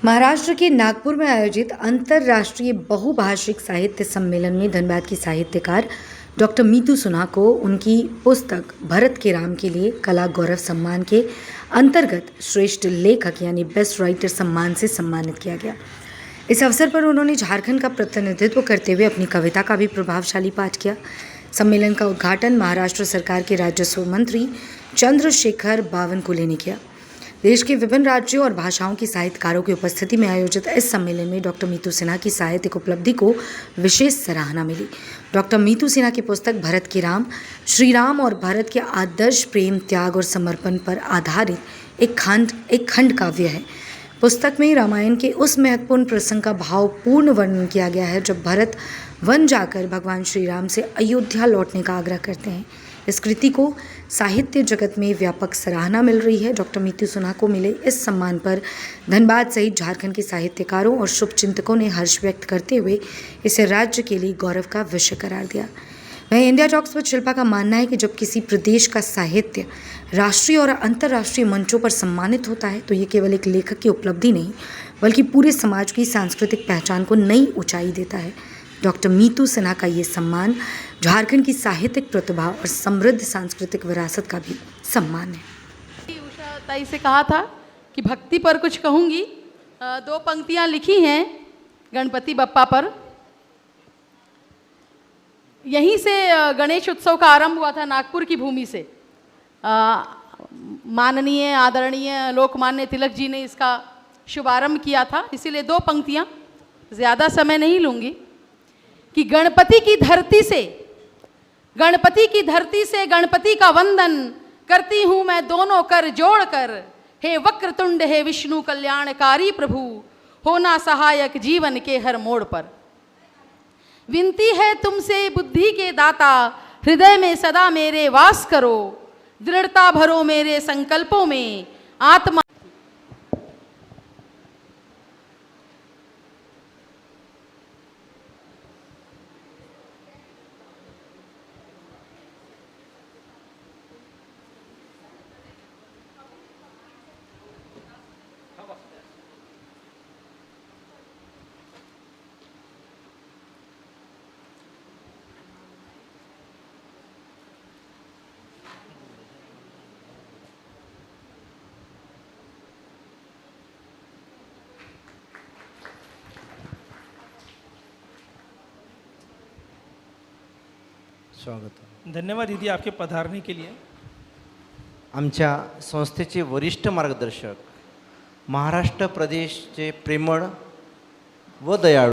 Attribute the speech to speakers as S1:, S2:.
S1: महाराष्ट्र के नागपुर में आयोजित अंतर्राष्ट्रीय बहुभाषिक साहित्य सम्मेलन में धनबाद की साहित्यकार डॉक्टर मीतू सिन्हा को उनकी पुस्तक भरत के राम के लिए कला गौरव सम्मान के अंतर्गत श्रेष्ठ लेखक यानी बेस्ट राइटर सम्मान से सम्मानित किया गया। इस अवसर पर उन्होंने झारखंड का प्रतिनिधित्व करते हुए अपनी कविता का भी प्रभावशाली पाठ किया। सम्मेलन का उद्घाटन महाराष्ट्र सरकार के राजस्व मंत्री चंद्रशेखर बावनकुले ने किया। देश के विभिन्न राज्यों और भाषाओं के साहित्यकारों की उपस्थिति में आयोजित इस सम्मेलन में डॉक्टर मीतू सिन्हा की साहित्यिक उपलब्धि को विशेष सराहना मिली। डॉक्टर मीतू सिन्हा की पुस्तक भरत के राम श्री राम और भरत के आदर्श प्रेम, त्याग और समर्पण पर आधारित एक खंड काव्य है। पुस्तक में रामायण के उस महत्वपूर्ण प्रसंग का भावपूर्ण वर्णन किया गया है जब भरत वन जाकर भगवान श्री राम से अयोध्या लौटने का आग्रह करते हैं। इस कृति को साहित्य जगत में व्यापक सराहना मिल रही है। डॉक्टर मीतू सिन्हा को मिले इस सम्मान पर धनबाद सहित झारखंड के साहित्यकारों और शुभचिंतकों ने हर्ष व्यक्त करते हुए इसे राज्य के लिए गौरव का विषय करार दिया। वहीं इंडिया टॉक्स विद शिल्पा का मानना है कि जब किसी प्रदेश का साहित्य राष्ट्रीय और अंतर्राष्ट्रीय मंचों पर सम्मानित होता है तो ये केवल एक लेखक की उपलब्धि नहीं बल्कि पूरे समाज की सांस्कृतिक पहचान को नई ऊंचाई देता है। डॉक्टर मीतू सिन्हा का ये सम्मान झारखंड की साहित्यिक प्रतिभा और समृद्ध सांस्कृतिक विरासत का भी सम्मान है।
S2: उषा ताई से कहा था कि भक्ति पर कुछ कहूँगी। दो पंक्तियाँ लिखी हैं गणपति बप्पा पर। यहीं से गणेश उत्सव का आरंभ हुआ था, नागपुर की भूमि से। माननीय आदरणीय लोकमान्य तिलक जी ने इसका शुभारंभ किया था। इसीलिए दो पंक्तियाँ, ज़्यादा समय नहीं लूँगी। कि गणपति की धरती से गणपति का वंदन करती हूँ मैं दोनों कर जोड़कर। हे वक्रतुंड, हे विष्णु कल्याणकारी प्रभु, होना सहायक जीवन के हर मोड़ पर। विनती है तुमसे बुद्धि के दाता, हृदय में सदा मेरे वास करो। दृढ़ता भरो मेरे संकल्पों में, आत्मा
S3: स्वागत।
S4: धन्यवाद दीदी आपके पधारने के लिए।
S3: आमच्या संस्थेचे वरिष्ठ मार्गदर्शक, महाराष्ट्र प्रदेशचे प्रेमळ व दयाळू